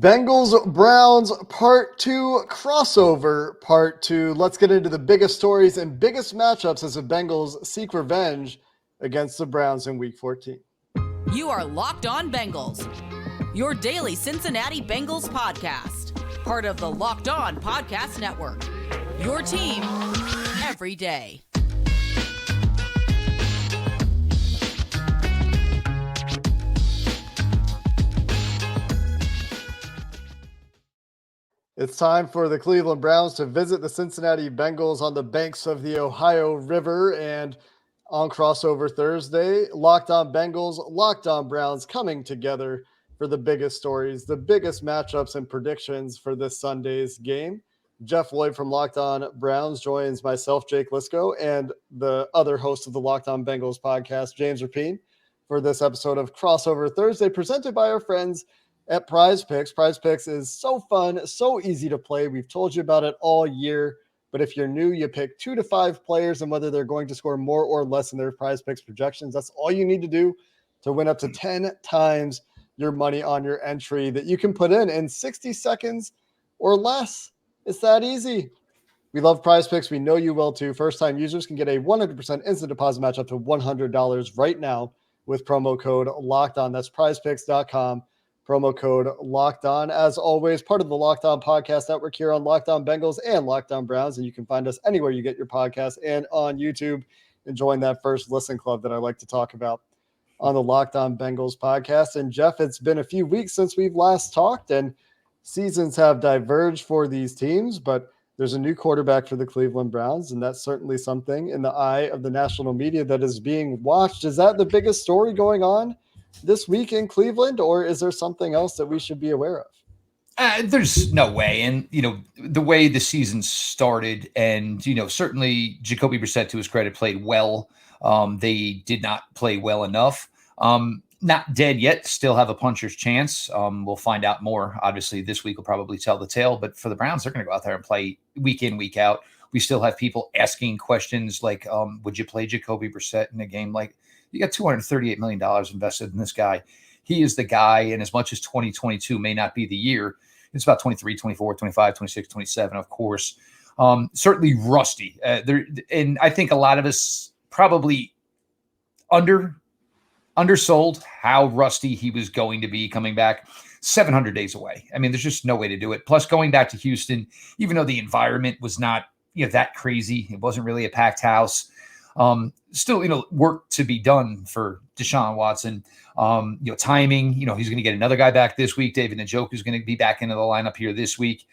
Bengals Browns Part 2 crossover Part 2. Let's get into the biggest stories and biggest matchups as the Bengals seek revenge against the Browns in Week 14. You are Locked On Bengals, your daily Cincinnati Bengals podcast, part of the Locked On Podcast Network, your team every day. It's time for the Cleveland Browns to visit the Cincinnati Bengals on the banks of the Ohio River. And on crossover Thursday, Locked On Bengals, Locked On Browns coming together for the biggest stories, the biggest matchups and predictions for this Sunday's game. Jeff Lloyd from Locked On Browns joins myself, Jake Lisco, and the other host of the Locked On Bengals podcast, James Rapine, for this episode of Crossover Thursday, presented by our friends at PrizePicks. PrizePicks is so fun, so easy to play. We've told you about it all year, but if you're new, you pick 2 to 5 players and whether they're going to score more or less in their PrizePicks projections. That's all you need to do to win up to 10 times your money on your entry that you can put in 60 seconds or less. It's that easy. We love PrizePicks. We know you will too. First-time users can get a 100% instant deposit match up to $100 right now with promo code LOCKEDON. That's prizepicks.com. Promo code Locked On. As always, part of the Locked On Podcast Network here on Locked On Bengals and Locked On Browns. And you can find us anywhere you get your podcasts and on YouTube. And join that first listen club that I like to talk about on the Locked On Bengals podcast. And Jeff, it's been a few weeks since we've last talked, and seasons have diverged for these teams, but there's a new quarterback for the Cleveland Browns, and that's certainly something in the eye of the national media that is being watched. Is that the biggest story going on this week in Cleveland, or is there something else that we should be aware of? There's no way. And, the way the season started and, certainly Jacoby Brissett, to his credit, played well. They did not play well enough. Not dead yet, still have a puncher's chance. We'll find out more. Obviously, this week will probably tell the tale. But for the Browns, they're going to go out there and play week in, week out. We still have people asking questions like, would you play Jacoby Brissett in a game like, you got $238 million invested in this guy. He is the guy, and as much as 2022 may not be the year, it's about 23, 24, 25, 26, 27, of course. Certainly rusty. And I think a lot of us probably undersold how rusty he was going to be coming back. 700 days away. I mean, there's just no way to do it. Plus, going back to Houston, even though the environment was not that crazy, it wasn't really a packed house. Still, work to be done for Deshaun Watson. Timing, he's going to get another guy back this week. David Njoku is going to be back into the lineup here this week.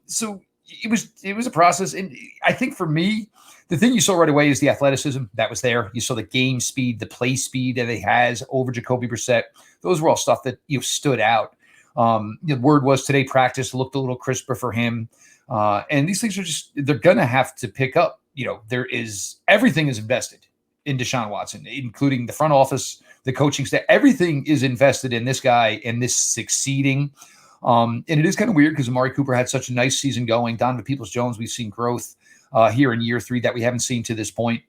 So it was a process. And I think for me, the thing you saw right away is the athleticism that was there. You saw the game speed, the play speed that he has over Jacoby Brissett. Those were all stuff that stood out. The word was today practice looked a little crisper for him. And these things they're going to have to pick up. Everything is invested in Deshaun Watson, including the front office, the coaching staff. Everything is invested in this guy and this succeeding. And it is kind of weird because Amari Cooper had such a nice season going. Donovan Peoples-Jones, we've seen growth here in year 3 that we haven't seen to this point.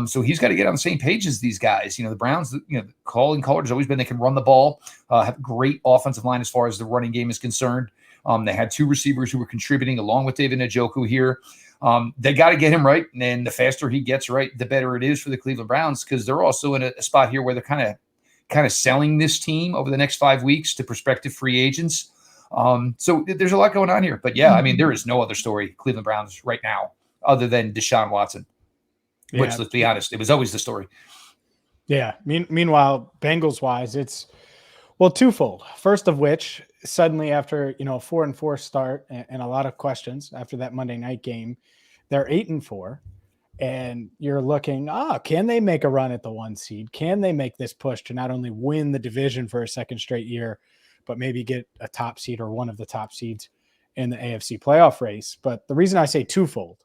So he's got to get on the same page as these guys. The Browns, the calling color has always been they can run the ball, have a great offensive line as far as the running game is concerned. They had 2 receivers who were contributing along with David Njoku here. They got to get him right, and the faster he gets right, the better it is for the Cleveland Browns, because they're also in a spot here where they're kind of selling this team over the next 5 weeks to prospective free agents. So there's a lot going on here. But yeah, I mean, there is no other story Cleveland Browns right now other than Deshaun Watson, which, let's be honest, it was always the story. Yeah. Meanwhile, Bengals-wise, it's twofold. First of which, suddenly after a 4-4 start and a lot of questions after that Monday night game, they're 8-4, and you're looking, can they make a run at the 1 seed? Can they make this push to not only win the division for a second straight year, but maybe get a top seed or one of the top seeds in the AFC playoff race? But the reason I say twofold,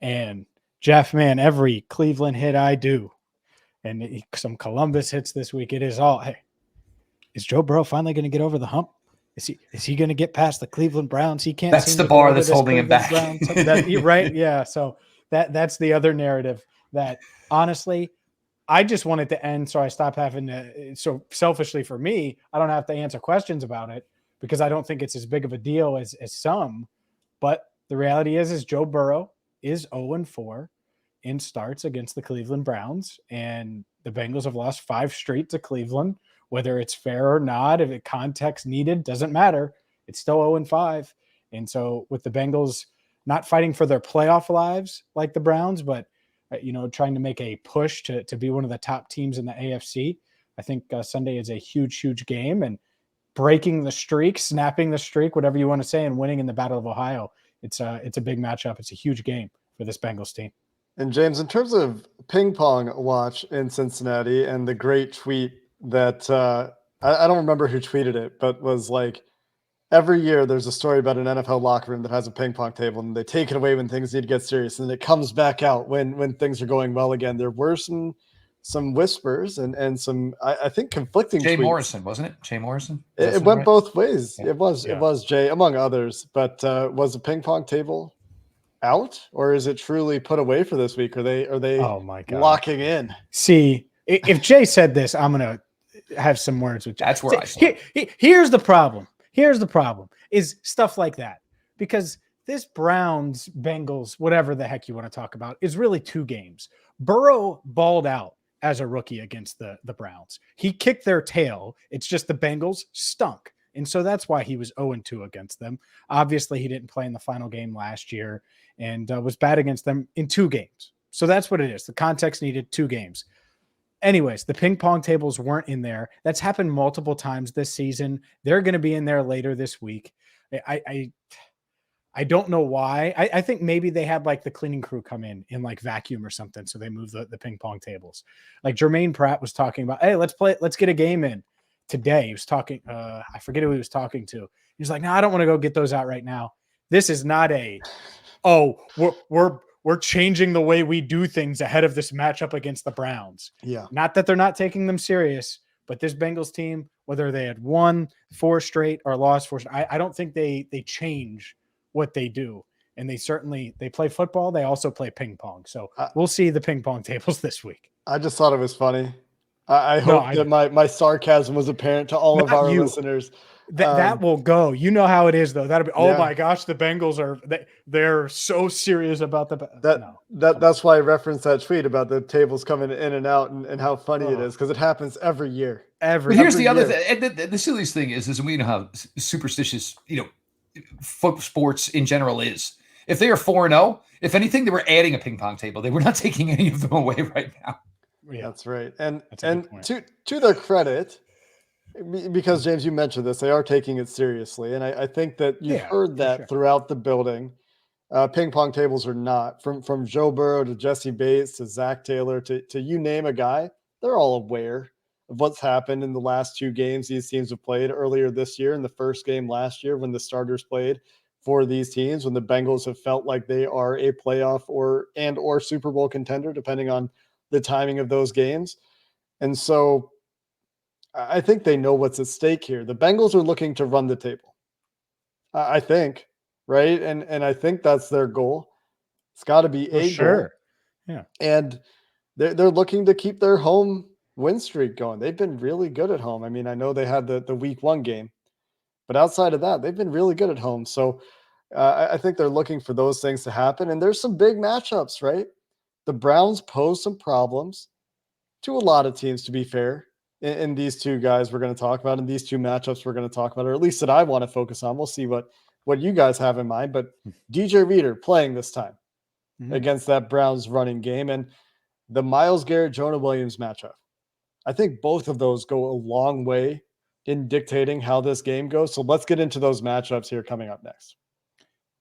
and Jeff, man, every Cleveland hit I do, and some Columbus hits this week, it is all, hey, is Joe Burrow finally going to get over the hump? Is he going to get past the Cleveland Browns? He can't. That's the bar that's holding him back. Right? Yeah. So that's the other narrative that honestly, I just want it to end so I stop having to. So selfishly for me, I don't have to answer questions about it. because I don't think it's as big of a deal as some. But the reality is Joe Burrow is 0-4 in starts against the Cleveland Browns, and the Bengals have lost 5 straight to Cleveland. Whether it's fair or not, if it context needed, doesn't matter. It's still 0-5. And so with the Bengals not fighting for their playoff lives like the Browns, but trying to make a push to be one of the top teams in the AFC, I think Sunday is a huge, huge game, and breaking the streak, snapping the streak, whatever you want to say, and winning in the Battle of Ohio. It's a big matchup. It's a huge game for this Bengals team. And James, in terms of ping pong watch in Cincinnati and the great tweet that I don't remember who tweeted it, but was like, every year there's a story about an NFL locker room that has a ping pong table, and they take it away when things need to get serious, and it comes back out when things are going well again. There were some whispers and some, I think, conflicting Jay tweets. Morrison, wasn't it? Jay Morrison? It went both ways. Yeah. It was Jay, among others. But was the ping pong table out, or is it truly put away for this week? Are they oh my God, locking in? See, if Jay said this, I'm going to have some words with Jay. That's where I stand. Here's the problem. Is stuff like that. Because this Browns, Bengals, whatever the heck you want to talk about, is really 2 games. Burrow balled out as a rookie against the Browns. He kicked their tail. It's just the Bengals stunk. And so that's why he was 0-2 against them. Obviously, he didn't play in the final game last year and was bad against them in 2 games. So that's what it is. The context needed 2 games. Anyways, the ping pong tables weren't in there. That's happened multiple times this season. They're going to be in there later this week. I don't know why. I think maybe they had like the cleaning crew come in like vacuum or something. So they moved the ping pong tables. Like Jermaine Pratt was talking about, hey, let's get a game in today. He was talking, I forget who he was talking to. He was like, no, I don't want to go get those out right now. This is not we're changing the way we do things ahead of this matchup against the Browns. Yeah. Not that they're not taking them serious, but this Bengals team, whether they had won 4 straight or lost 4 straight, I don't think they change what they do. And they play football. They also play ping pong. So we'll see the ping pong tables this week. I just thought it was funny. I hope that my sarcasm was apparent to all of our listeners. That will go. You know how it is, though. That'll be. Oh my gosh, the Bengals they're so serious about that's why I referenced that tweet about the tables coming in and out and how funny it is, because it happens every year. But here's the other thing. And the silliest thing is we know how superstitious sports in general is. If they are 4-0, if anything, they were adding a ping pong table. They were not taking any of them away right now. Yeah. That's right. And to their credit, because James, you mentioned this, they are taking it seriously. And I think that you've heard that throughout the building. Ping pong tables are not, from Joe Burrow to Jesse Bates to Zach Taylor to you name a guy, they're all aware of what's happened in the last 2 games these teams have played earlier this year, and the first game last year when the starters played for these teams, when the Bengals have felt like they are a playoff or Super Bowl contender, depending on the timing of those games. And so I think they know what's at stake here. The Bengals are looking to run the table, I think, right? And I think that's their goal. It's got to be a goal. Yeah. And they're looking to keep their home win streak going. They've been really good at home. I mean, I know they had the week 1 game, but outside of that, they've been really good at home. So I think they're looking for those things to happen. And there's some big matchups, right? The Browns pose some problems to a lot of teams, to be fair, in these 2 guys we're going to talk about, and these 2 matchups we're going to talk about, or at least that I want to focus on. We'll see what you guys have in mind. But DJ Reader playing this time against that Browns running game, and the Myles Garrett, Jonah Williams matchup. I think both of those go a long way in dictating how this game goes. So let's get into those matchups here coming up next.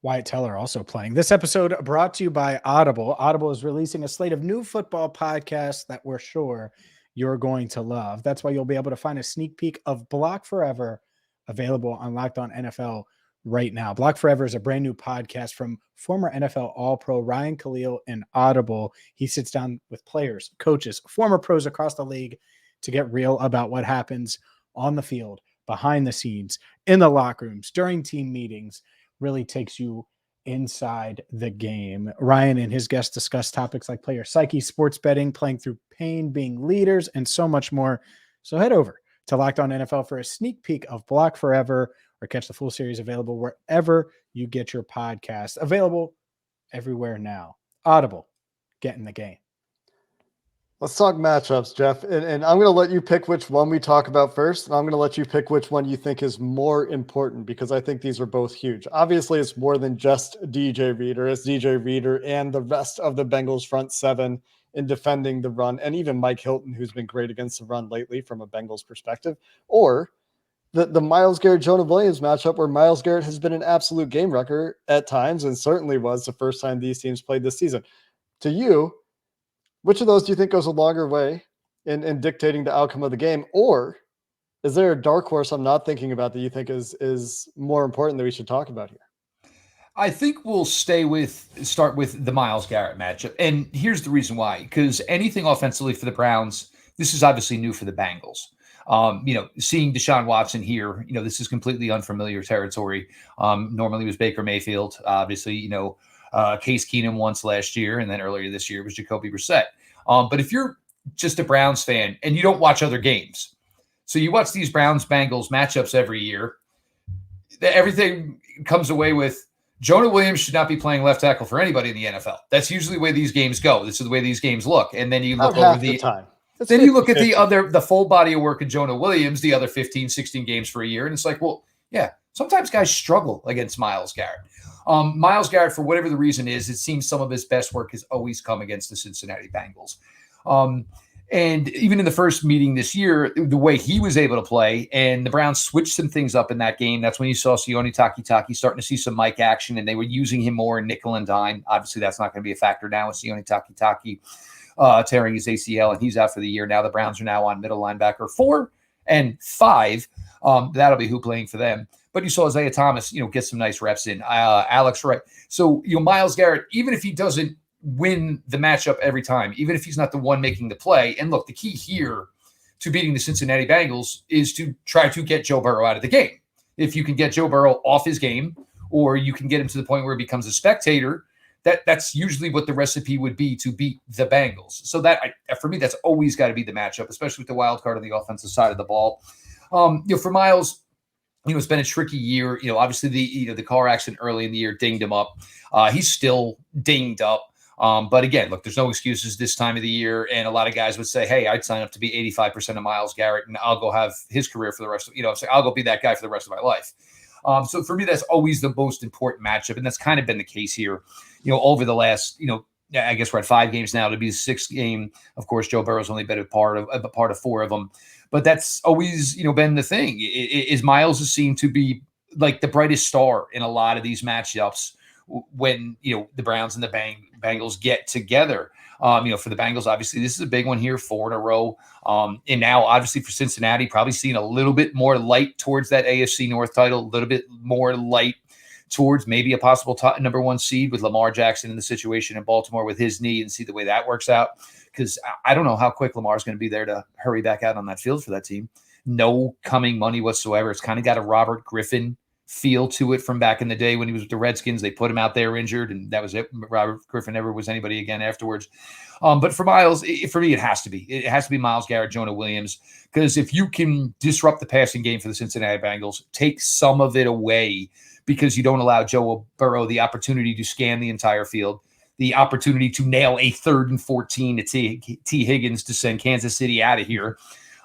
Wyatt Teller also playing. This episode brought to you by Audible. Audible is releasing a slate of new football podcasts that we're sure you're going to love. That's why you'll be able to find a sneak peek of Block Forever available on Locked On NFL right now. Block Forever is a brand new podcast from former NFL All-Pro Ryan Khalil and Audible. He sits down with players, coaches, former pros across the league to get real about what happens on the field, behind the scenes, in the locker rooms, during team meetings. Really takes you inside the game. Ryan and his guests discuss topics like player psyche, sports betting, playing through pain, being leaders, and so much more. So head over to Locked On NFL for a sneak peek of Block Forever or catch the full series available wherever you get your podcast. Available everywhere now. Audible, get in the game. Let's talk matchups, Jeff. And I'm going to let you pick which one we talk about first. And I'm going to let you pick which one you think is more important, because I think these are both huge. Obviously, it's more than just DJ Reader. It's DJ Reader and the rest of the Bengals front seven in defending the run. And even Mike Hilton, who's been great against the run lately from a Bengals perspective. Or the Myles Garrett, Jonah Williams matchup, where Myles Garrett has been an absolute game wrecker at times, and certainly was the first time these teams played this season. To you, which of those do you think goes a longer way in dictating the outcome of the game? Or is there a dark horse I'm not thinking about that you think is more important that we should talk about here? I think we'll start with the Myles Garrett matchup. And here's the reason why, because anything offensively for the Browns, this is obviously new for the Bengals. Seeing Deshaun Watson here, this is completely unfamiliar territory. Normally it was Baker Mayfield, obviously, Case Keenum once last year, and then earlier this year was Jacoby Brissett. But if you're just a Browns fan and you don't watch other games, so you watch these Browns-Bengals matchups every year, everything comes away with Jonah Williams should not be playing left tackle for anybody in the NFL. That's usually the way these games go. This is the way these games look. And then you look over the time. Then you look at the full body of work of Jonah Williams, the other 15, 16 games for a year. And it's like, well, yeah, sometimes guys struggle against Myles Garrett. Myles Garrett, for whatever the reason is, it seems some of his best work has always come against the Cincinnati Bengals. And even in the first meeting this year, the way he was able to play, and the Browns switched some things up in that game. That's when you saw Sione Takitaki starting to see some Mike action, and they were using him more in nickel and dime. Obviously, that's not going to be a factor now with Sione Takitaki tearing his ACL, and he's out for the year. Now the Browns are now on middle linebacker 4 and 5. That'll be who playing for them. But you saw Isaiah Thomas, get some nice reps in. Alex Wright. So, Myles Garrett, even if he doesn't win the matchup every time, even if he's not the one making the play. And look, the key here to beating the Cincinnati Bengals is to try to get Joe Burrow out of the game. If you can get Joe Burrow off his game, or you can get him to the point where he becomes a spectator, that's usually what the recipe would be to beat the Bengals. So for me, that's always got to be the matchup, especially with the wild card on the offensive side of the ball. For Myles, it's been a tricky year. Obviously the car accident early in the year dinged him up. He's still dinged up. But again, look, there's no excuses this time of the year. And a lot of guys would say, hey, I'd sign up to be 85% of Myles Garrett and I'll go have his career for the rest of, I'll go be that guy for the rest of my life. So for me, that's always the most important matchup. And that's kind of been the case here, over the last, I guess we're at 5 games now to be the 6th game. Of course, Joe Burrow's only been a part of 4 of them, but that's always, been the thing is Myles is seen to be like the brightest star in a lot of these matchups when, the Browns and the Bengals get together. For the Bengals, obviously, this is a big one here, 4 in a row. And now, obviously, for Cincinnati, probably seeing a little bit more light towards that AFC North title, a little bit more light towards maybe a possible number 1 seed with Lamar Jackson in the situation in Baltimore with his knee, and see the way that works out. Because I don't know how quick Lamar's going to be there to hurry back out on that field for that team. No coming money whatsoever. It's kind of got a Robert Griffin feel to it from back in the day when he was with the Redskins. They put him out there injured, and that was it. Robert Griffin never was anybody again afterwards. But for Myles, for me, it has to be. It has to be Myles Garrett, Jonah Williams, because if you can disrupt the passing game for the Cincinnati Bengals, take some of it away because you don't allow Joe Burrow the opportunity to scan the entire field, the opportunity to nail a 3rd and 14 to T. Higgins to send Kansas City out of here.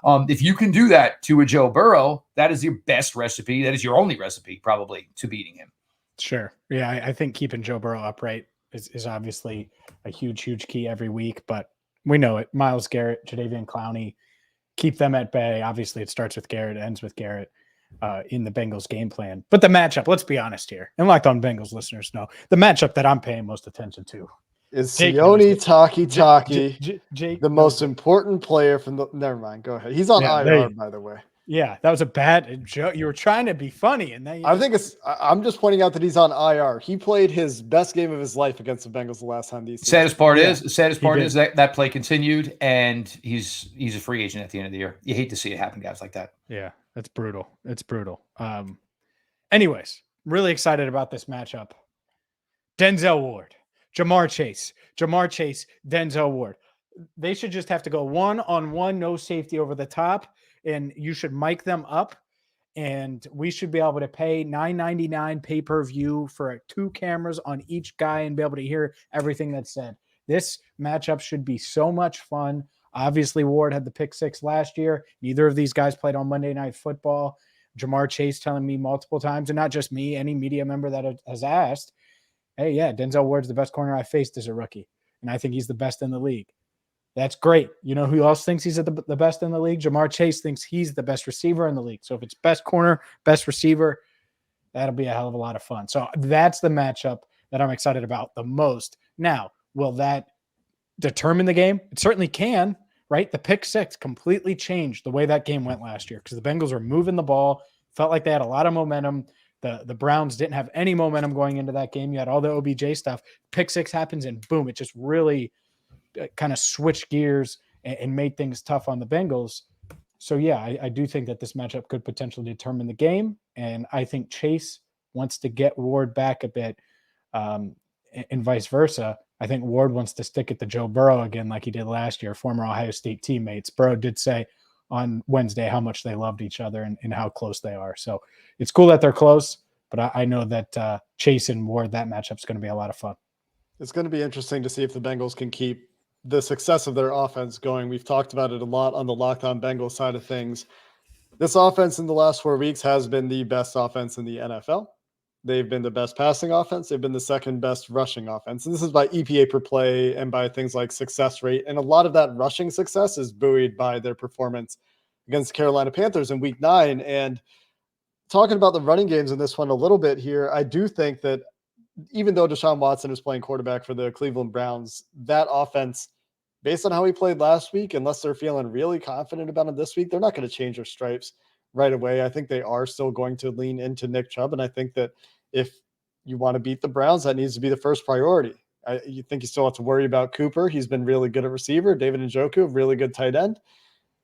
If you can do that to a Joe Burrow, that is your best recipe. That is your only recipe, probably, to beating him. Sure. Yeah, I think keeping Joe Burrow upright is obviously a huge, huge key every week, but we know it. Myles Garrett, Jadeveon Clowney, keep them at bay. Obviously, it starts with Garrett, ends with Garrett in the Bengals game plan. But the matchup, let's be honest here, and Locked On Bengals listeners know, the matchup that I'm paying most attention to is Sione Takitaki, the most important player from the – never mind. Go ahead. He's on IR, by the way. Yeah, that was a bad joke. You were trying to be funny, and then I'm just pointing out that he's on IR. He played his best game of his life against the Bengals the last time these seasons. Saddest part is that play continued, and he's a free agent at the end of the year. You hate to see it happen, guys like that. Yeah, that's brutal. It's brutal. Anyways, really excited about this matchup. Denzel Ward, Jamar Chase, Denzel Ward. They should just have to go 1-on-1, no safety over the top, and you should mic them up and we should be able to pay $9.99 pay-per-view for 2 cameras on each guy and be able to hear everything that's said. This matchup should be so much fun. Obviously, Ward had the pick 6 last year. Neither of these guys played on Monday Night Football. Jamar Chase telling me multiple times, and not just me, any media member that has asked, hey, yeah, Denzel Ward's the best corner I faced as a rookie, and I think he's the best in the league. That's great. You know who else thinks he's the best in the league? Jamar Chase thinks he's the best receiver in the league. So if it's best corner, best receiver, that'll be a hell of a lot of fun. So that's the matchup that I'm excited about the most. Now, will that determine the game? It certainly can, right? The pick 6 completely changed the way that game went last year because the Bengals were moving the ball, felt like they had a lot of momentum. The Browns didn't have any momentum going into that game. You had all the OBJ stuff. Pick 6 happens and boom, it just really kind of switched gears and made things tough on the Bengals. So yeah, I do think that this matchup could potentially determine the game. And I think Chase wants to get Ward back a bit and vice versa. I think Ward wants to stick it to Joe Burrow again, like he did last year, former Ohio State teammates. Burrow did say on Wednesday how much they loved each other and how close they are. So it's cool that they're close, but I know that Chase and Ward, that matchup is going to be a lot of fun. It's going to be interesting to see if the Bengals can keep the success of their offense going. We've talked about it a lot on the Locked On Bengals side of things. This offense in the last 4 weeks has been the best offense in the NFL. They've been the best passing offense. They've been the second best rushing offense. And this is by EPA per play and by things like success rate. And a lot of that rushing success is buoyed by their performance against the Carolina Panthers in week 9. And talking about the running games in this one a little bit here, I do think that even though Deshaun Watson is playing quarterback for the Cleveland Browns, that offense, based on how he played last week, unless they're feeling really confident about him this week, they're not going to change their stripes right away. I think they are still going to lean into Nick Chubb. And I think that if you want to beat the Browns, that needs to be the first priority. You think you still have to worry about Cooper. He's been really good at receiver. David Njoku, really good tight end.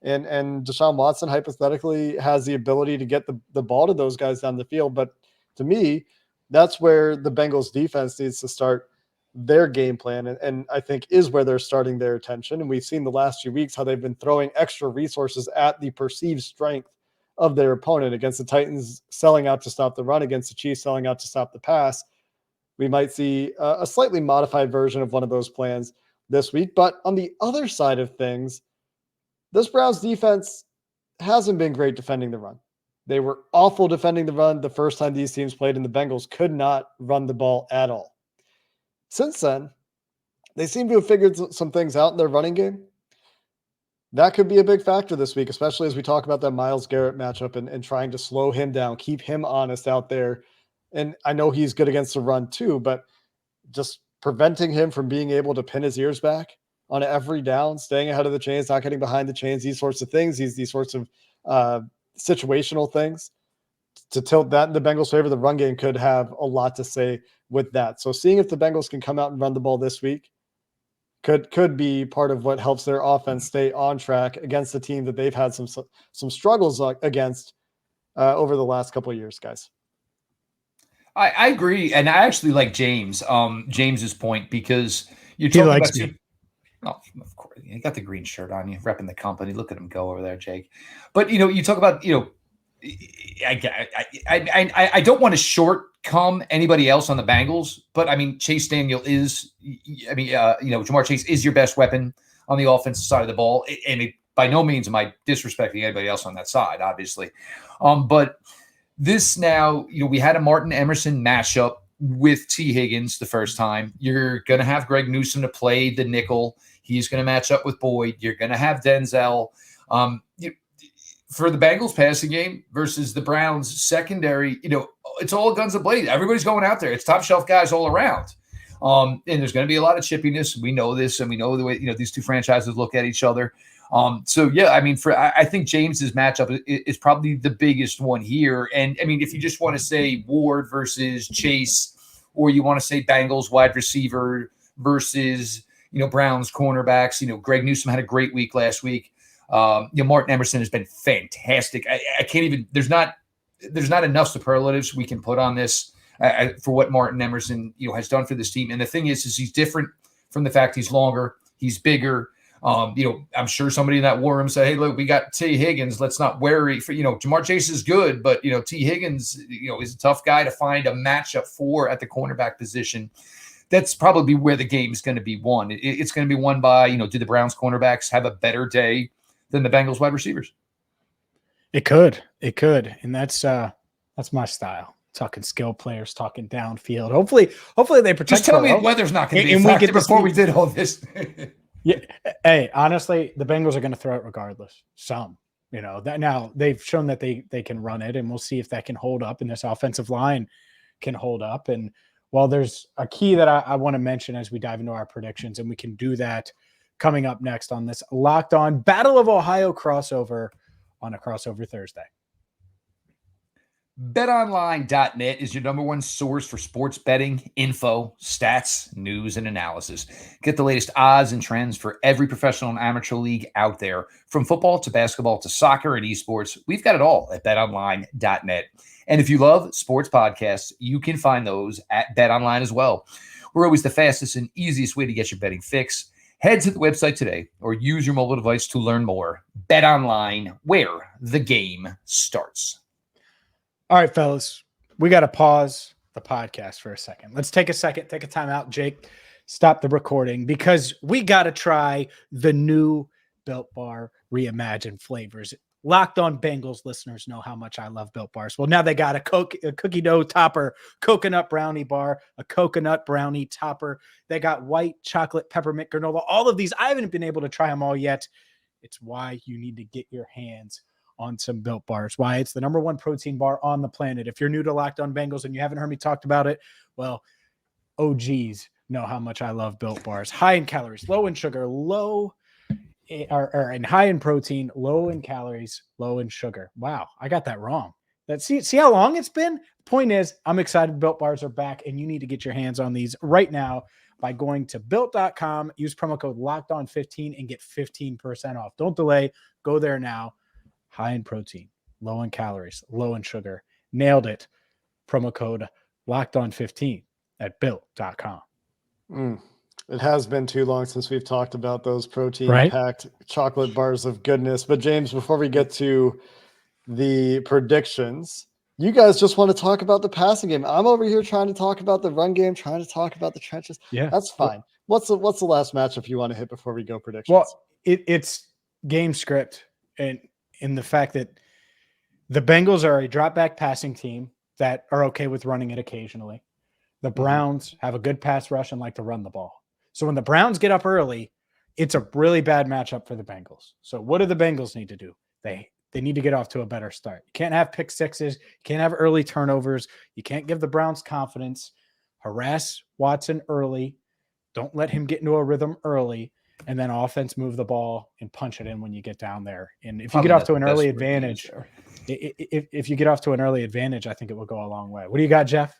And Deshaun Watson hypothetically has the ability to get the ball to those guys down the field. But to me, that's where the Bengals defense needs to start their game plan. And I think is where they're starting their attention. And we've seen the last few weeks how they've been throwing extra resources at the perceived strength of their opponent. Against the Titans, selling out to stop the run. Against the Chiefs, selling out to stop the pass. We might see a slightly modified version of one of those plans this week. But on the other side of things, this Browns defense hasn't been great defending the run. They were awful defending the run the first time these teams played, and the Bengals could not run the ball at all. Since then, they seem to have figured some things out in their running game. That could be a big factor this week, especially as we talk about that Myles Garrett matchup and trying to slow him down, keep him honest out there. And I know he's good against the run too, but just preventing him from being able to pin his ears back on every down, staying ahead of the chains, not getting behind the chains, these sorts of things, these sorts of situational things to tilt that in the Bengals' favor. The run game could have a lot to say with that. So seeing if the Bengals can come out and run the ball this week could be part of what helps their offense stay on track against a team that they've had some struggles against over the last couple of years, guys. I agree, and I actually like James's point because you're talking about two. Oh, of course, you got the green shirt on. You repping the company. Look at him go over there, Jake. But you talk about I don't want to shortcome anybody else on the Bengals, but I mean Chase Daniel is, Jamar Chase is your best weapon on the offensive side of the ball, and by no means am I disrespecting anybody else on that side, obviously. But this now, we had a Martin Emerson mashup with T. Higgins the first time. You're going to have Greg Newsome to play the nickel. He's going to match up with Boyd. You're going to have Denzel. For the Bengals passing game versus the Browns secondary, it's all guns ablaze. Everybody's going out there. It's top shelf guys all around. And there's going to be a lot of chippiness. We know this, and we know the way, these two franchises look at each other. I think James's matchup is probably the biggest one here. And I mean, if you just want to say Ward versus Chase, or you want to say Bengals wide receiver versus, Browns cornerbacks, Greg Newsome had a great week last week. Martin Emerson has been fantastic. I can't even, there's not enough superlatives we can put on this for what Martin Emerson, has done for this team. And the thing is he's different from the fact he's longer, he's bigger. I'm sure somebody in that war room said, hey, look, we got T. Higgins. Let's not worry for, Jamar Chase is good, but, T. Higgins, is a tough guy to find a matchup for at the cornerback position. That's probably where the game is going to be won. It's going to be won by, do the Browns cornerbacks have a better day than the Bengals wide receivers? It could. And that's my style. Talking skill players, talking downfield. Hopefully they protect. Just tell me weather's not going to be a factor before we did all this. Yeah. Hey, honestly, the Bengals are going to throw it regardless. Some, that now they've shown that they can run it, and we'll see if that can hold up, and this offensive line can hold up. And while there's a key that I want to mention as we dive into our predictions, and we can do that coming up next on this Locked On Battle of Ohio crossover on a crossover Thursday. BetOnline.net is your number one source for sports betting, info, stats, news, and analysis. Get the latest odds and trends for every professional and amateur league out there. From football to basketball to soccer and esports, we've got it all at BetOnline.net. And if you love sports podcasts, you can find those at BetOnline as well. We're always the fastest and easiest way to get your betting fix. Head to the website today or use your mobile device to learn more. BetOnline, where the game starts. All right, fellas, we got to pause the podcast for a second. Let's take a second, take a time out. Jake, stop the recording because we got to try the new Built Bar reimagined flavors. Locked On Bengals listeners know how much I love Built Bars. Well, now they got a cookie dough topper, coconut brownie bar, a coconut brownie topper. They got white chocolate peppermint granola. All of these, I haven't been able to try them all yet. It's why you need to get your hands on some Built Bars. Why it's the number one protein bar on the planet. If you're new to Locked On Bengals and you haven't heard me talk about it, well, OGs know how much I love Built Bars. High in calories, low in sugar, and high in protein, low in calories, low in sugar. Wow, I got that wrong. See how long it's been? Point is, I'm excited Built Bars are back, and you need to get your hands on these right now by going to built.com, use promo code LOCKEDON15 and get 15% off. Don't delay. Go there now. High in protein, low in calories, low in sugar. Nailed it. Promo code LOCKEDON15 at built.com. It has been too long since we've talked about those protein-packed chocolate bars of goodness. But James, before we get to the predictions, you guys just want to talk about the passing game. I'm over here trying to talk about the run game, trying to talk about the trenches. Yeah, that's fine. What's the last matchup you want to hit before we go predictions? Well, it's game script, and in the fact that the Bengals are a drop back passing team that are okay with running it occasionally. The Browns have a good pass rush and like to run the ball. So when the Browns get up early, it's a really bad matchup for the Bengals. So what do the Bengals need to do? They need to get off to a better start. You can't have pick sixes. You can't have early turnovers. You can't give the Browns confidence. Harass Watson early. Don't let him get into a rhythm early. And then offense move the ball and punch it in when you get down there. And if you get off to an early advantage, if you get off to an early advantage, I think it will go a long way. What do you got, Jeff?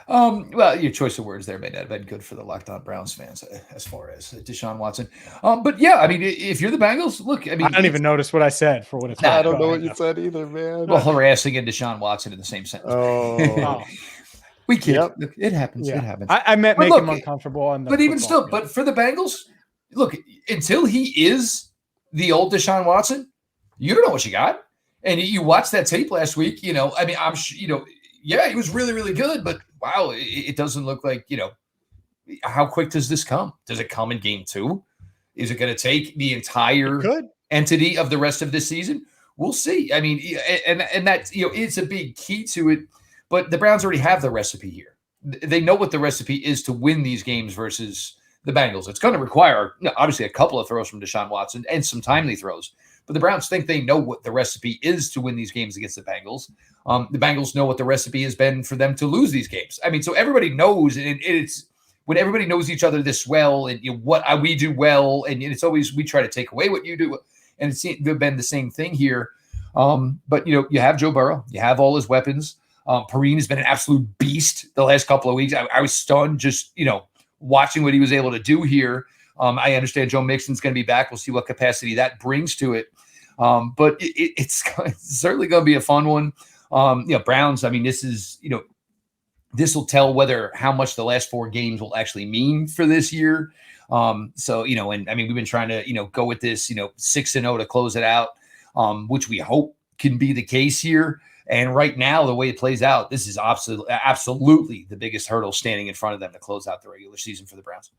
Well, your choice of words there may not have been good for the Locked On Browns fans as far as Deshaun Watson. But yeah, I mean, if you're the Bengals, look, I mean, I don't even notice what I said for what it's. I don't know what you said either, man. Well, harassing and Deshaun Watson in the same sentence. Oh. We can't. Yep. Look, it happens. Yeah. It happens. I meant make him uncomfortable on the. But even still, but for the Bengals, look, until he is the old Deshaun Watson, you don't know what you got. And you watched that tape last week. I mean, I'm yeah, he was really, really good, but wow, it doesn't look like, how quick does this come? Does it come in game 2? Is it going to take the entire entity of the rest of this season? We'll see. I mean, and that, it's a big key to it, but the Browns already have the recipe here. They know what the recipe is to win these games versus the Bengals. It's going to require, obviously, a couple of throws from Deshaun Watson and some timely throws. But the Browns think they know what the recipe is to win these games against the Bengals. The Bengals know what the recipe has been for them to lose these games. I mean, so everybody knows, and it's when everybody knows each other this well, and what we do well, and it's always we try to take away what you do, and it's been the same thing here. But you have Joe Burrow, you have all his weapons. Perrine has been an absolute beast the last couple of weeks. I was stunned just watching what he was able to do here. I understand Joe Mixon's going to be back. We'll see what capacity that brings to it. But it's certainly going to be a fun one. Browns, I mean, this will tell how much the last 4 games will actually mean for this year. So, and I mean, we've been trying to, go with this, 6-0 to close it out, which we hope can be the case here. And right now, the way it plays out, this is absolutely the biggest hurdle standing in front of them to close out the regular season for the Browns.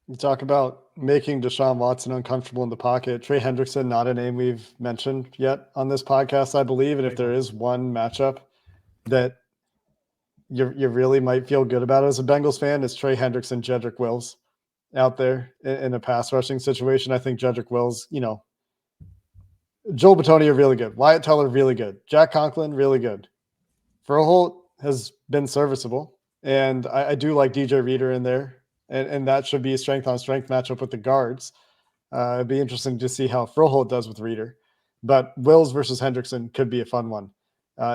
You talk about making Deshaun Watson uncomfortable in the pocket. Trey Hendrickson, not a name we've mentioned yet on this podcast, I believe. And if there is one matchup that you really might feel good about as a Bengals fan, it's Trey Hendrickson, Jedrick Wills out there in a pass rushing situation. I think Jedrick Wills, Joel Bitonio, really good. Wyatt Teller, really good. Jack Conklin, really good. Froholt has been serviceable. And I do like DJ Reader in there. And that should be a strength-on-strength matchup with the guards. It'd be interesting to see how Froholt does with Reader. But Wills versus Hendrickson could be a fun one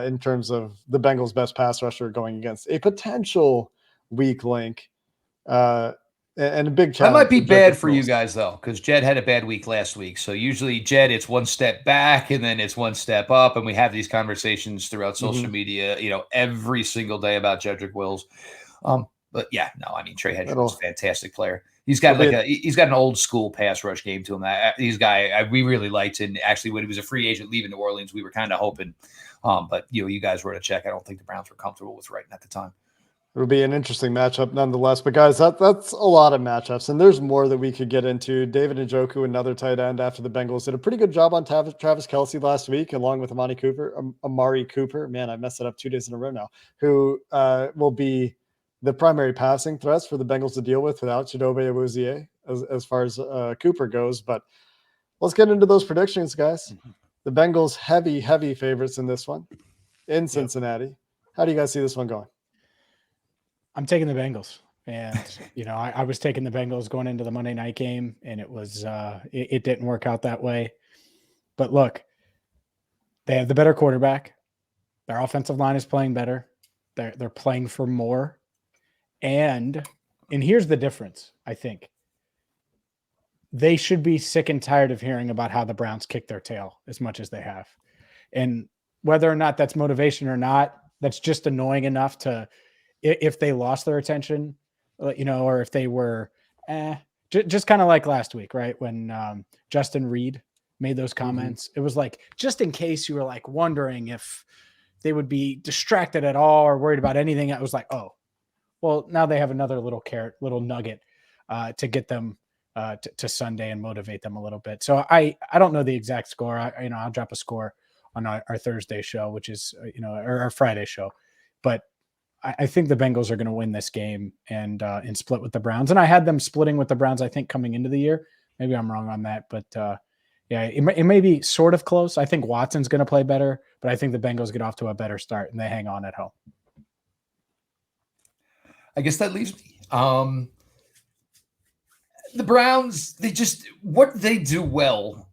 in terms of the Bengals' best pass rusher going against a potential weak link and a big challenge. That might be bad for you guys, though, because Jed had a bad week last week. So usually, Jed, it's one step back and then it's one step up. And we have these conversations throughout social media, every single day about Jedrick Wills. But yeah, no, I mean, Trey Hendrickson is a fantastic player. He's got he's got an old school pass rush game to him. We really liked, and actually when he was a free agent leaving New Orleans, we were kind of hoping. But you guys were to check. I don't think the Browns were comfortable with writing at the time. It'll be an interesting matchup nonetheless. But guys, that's a lot of matchups, and there's more that we could get into. David Njoku, another tight end after the Bengals, did a pretty good job on Travis Kelce last week, along with Amari Cooper. Man, I messed it up 2 days in a row now. Who will be the primary passing threats for the Bengals to deal with without Chidobe Awuzie as far as Cooper goes. But let's get into those predictions, guys. The Bengals heavy favorites in this one in Cincinnati. Yep. How do you guys see this one going? I'm taking the Bengals. And, I was taking the Bengals going into the Monday night game, and it was it didn't work out that way. But look, they have the better quarterback. Their offensive line is playing better. They're playing for more. And here's the difference, I think. They should be sick and tired of hearing about how the Browns kick their tail as much as they have. And whether or not that's motivation or not, that's just annoying enough to, if they lost their attention, or if they were just kind of like last week, right? When Justin Reed made those comments, It was like, just in case you were like wondering if they would be distracted at all or worried about anything, it was like, oh, well, now they have another little nugget to get them to Sunday and motivate them a little bit. So I don't know the exact score. I'll drop a score on our Thursday show, which is or our Friday show. But I think the Bengals are going to win this game and split with the Browns. And I had them splitting with the Browns, I think, coming into the year. Maybe I'm wrong on that, but it may be sort of close. I think Watson's going to play better, but I think the Bengals get off to a better start and they hang on at home. I guess that leaves me. The Browns, what they do well,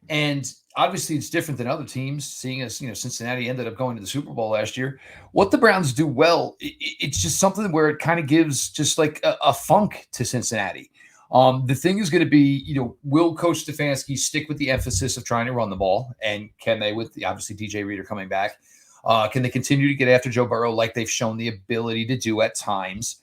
and obviously it's different than other teams, seeing as, Cincinnati ended up going to the Super Bowl last year. What the Browns do well, it's just something where it kind of gives just like a funk to Cincinnati. The thing is going to be, will Coach Stefanski stick with the emphasis of trying to run the ball? And can they, with obviously DJ Reader coming back, can they continue to get after Joe Burrow like they've shown the ability to do at times?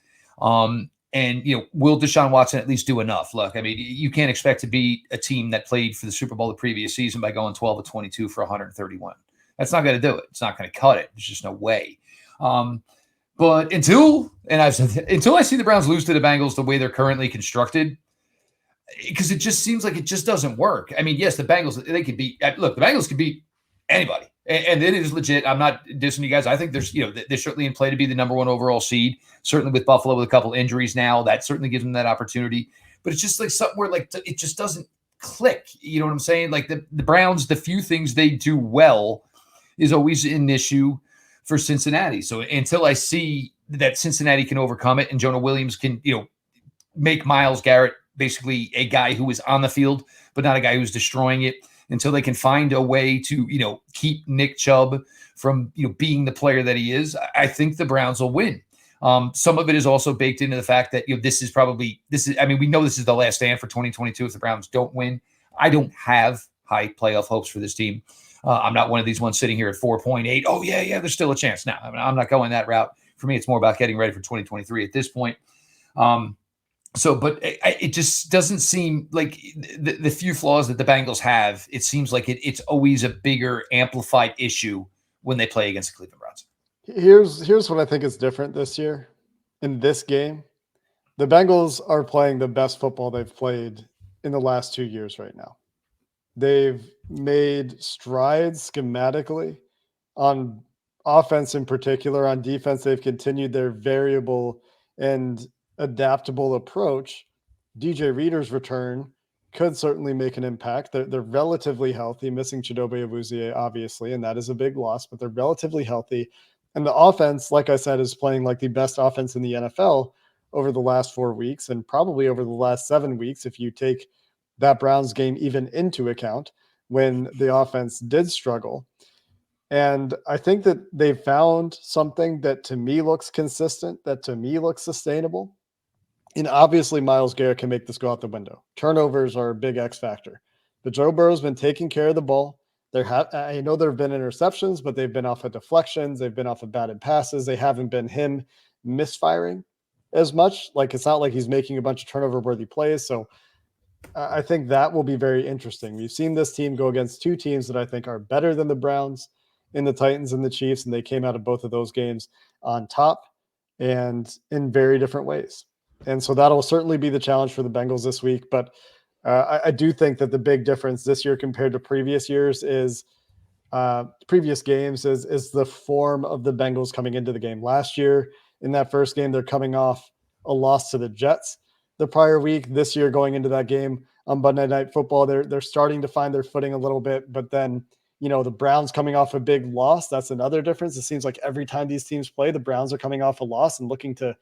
And, will Deshaun Watson at least do enough? Look, I mean, you can't expect to beat a team that played for the Super Bowl the previous season by going 12-22 for 131. That's not going to do it. It's not going to cut it. There's just no way. But until I see the Browns lose to the Bengals the way they're currently constructed, because it just seems like it just doesn't work. I mean, yes, the Bengals, they could beat. Look, the Bengals could beat anybody. And it is legit. I'm not dissing you guys. I think there's certainly in play to be the number one overall seed. Certainly with Buffalo with a couple injuries now, that certainly gives them that opportunity. But it's just like something where like it just doesn't click. You know what I'm saying? Like the Browns, the few things they do well is always an issue for Cincinnati. So until I see that Cincinnati can overcome it and Jonah Williams can, make Myles Garrett basically a guy who is on the field, but not a guy who's destroying it, until they can find a way to, keep Nick Chubb from, being the player that he is, I think the Browns will win. Some of it is also baked into the fact that, we know this is the last stand for 2022 if the Browns don't win. I don't have high playoff hopes for this team. I'm not one of these ones sitting here at 4.8. Oh, yeah, there's still a chance. No, I'm not going that route. For me, it's more about getting ready for 2023 at this point. So, but it just doesn't seem like the few flaws that the Bengals have, it seems like it's always a bigger amplified issue when they play against the Cleveland Browns. Here's what I think is different this year in this game. The Bengals are playing the best football they've played in the last 2 years right now. They've made strides schematically on offense in particular. On defense, they've continued their variable and adaptable approach. DJ Reader's return could certainly make an impact. They're relatively healthy, missing Chidobe Awuzie, obviously, and that is a big loss, but they're relatively healthy. And the offense, like I said, is playing like the best offense in the NFL over the last 4 weeks and probably over the last 7 weeks if you take that Browns game even into account when the offense did struggle. And I think that they've found something that to me looks consistent, that to me looks sustainable. And obviously, Myles Garrett can make this go out the window. Turnovers are a big X factor. But Joe Burrow's been taking care of the ball. I know there have been interceptions, but they've been off of deflections. They've been off of batted passes. They haven't been him misfiring as much. Like, it's not like he's making a bunch of turnover-worthy plays. So I think that will be very interesting. We've seen this team go against two teams that I think are better than the Browns in the Titans and the Chiefs, and they came out of both of those games on top and in very different ways. And so that'll certainly be the challenge for the Bengals this week. But I do think that the big difference this year compared to previous years is previous games is the form of the Bengals coming into the game. Last year, in that first game, they're coming off a loss to the Jets the prior week. This year, going into that game on Monday Night Football, they're starting to find their footing a little bit. But then, the Browns coming off a big loss, that's another difference. It seems like every time these teams play, the Browns are coming off a loss and looking to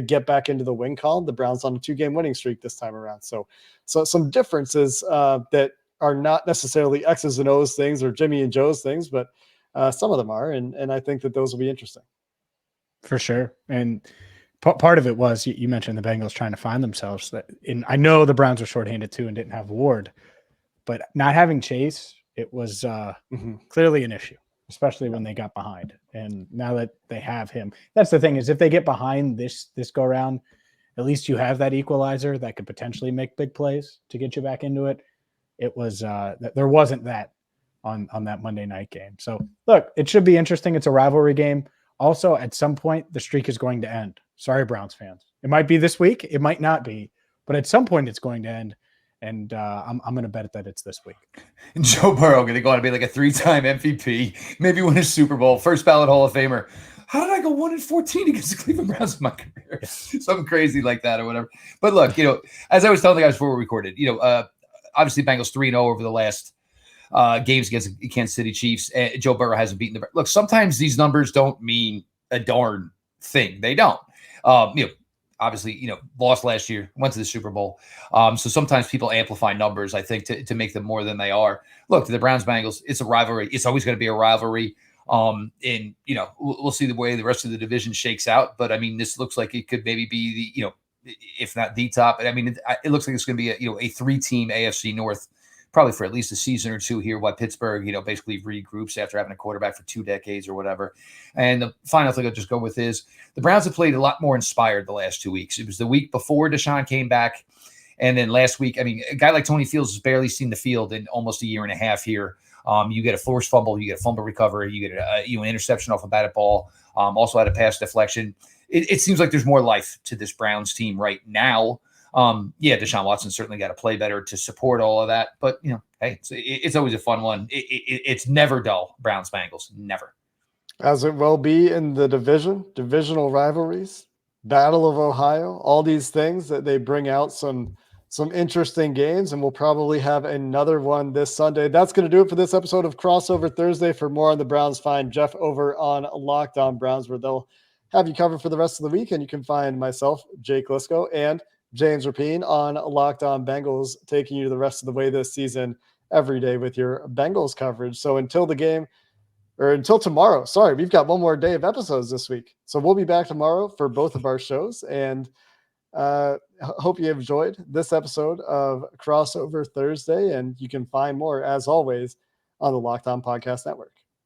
get back into the win column. The Browns on a 2-game winning streak this time around. So some differences that are not necessarily X's and O's things or Jimmy and Joe's things, but some of them are. And I think that those will be interesting. For sure. And part of it was, you mentioned the Bengals trying to find themselves. I know the Browns were shorthanded too and didn't have Ward, but not having Chase, it was clearly an issue, especially when they got behind. And now that they have him, that's the thing, is if they get behind this go around, at least you have that equalizer that could potentially make big plays to get you back into it. It was there wasn't that on that Monday night game. So look, it should be interesting. It's a rivalry game. Also, at some point, the streak is going to end. Sorry, Browns fans. It might be this week. It might not be. But at some point, it's going to end. And I'm going to bet that it's this week. And Joe Burrow going to go on to be like a 3-time MVP, maybe win a Super Bowl, first ballot Hall of Famer. How did I go 1-14 against the Cleveland Browns in my career? Something crazy like that or whatever. But look, as I was telling the guys before we recorded, obviously Bengals 3-0 over the last games against the Kansas City Chiefs. Joe Burrow hasn't beaten the. Look, sometimes these numbers don't mean a darn thing. They don't. Obviously, lost last year, went to the Super Bowl. So sometimes people amplify numbers, I think, to make them more than they are. Look, the Browns-Bengals, it's a rivalry. It's always going to be a rivalry. And, we'll see the way the rest of the division shakes out. But, I mean, this looks like it could maybe be the, if not the top. I mean, it looks like it's going to be a 3-team AFC North probably for at least a season or two here, while Pittsburgh, basically regroups after having a quarterback for 2 decades or whatever. And the final thing I'll just go with is the Browns have played a lot more inspired the last 2 weeks. It was the week before Deshaun came back. And then last week, I mean, a guy like Tony Fields has barely seen the field in almost a year and a half here. You get a forced fumble, you get a fumble recovery, you get an interception off a batted ball, also had a pass deflection. It seems like there's more life to this Browns team right now. Deshaun Watson certainly got to play better to support all of that. But, hey, it's always a fun one. It's never dull, Browns-Bengals, never. As it will be in the divisional rivalries, Battle of Ohio, all these things that they bring out some interesting games, and we'll probably have another one this Sunday. That's going to do it for this episode of Crossover Thursday. For more on the Browns, find Jeff over on Locked On Browns, where they'll have you covered for the rest of the week. And you can find myself, Jake Lisco, and James Rapine on Locked On Bengals, taking you the rest of the way this season every day with your Bengals coverage. So until tomorrow, we've got one more day of episodes this week. So we'll be back tomorrow for both of our shows. And hope you enjoyed this episode of Crossover Thursday. And you can find more, as always, on the Locked On Podcast Network.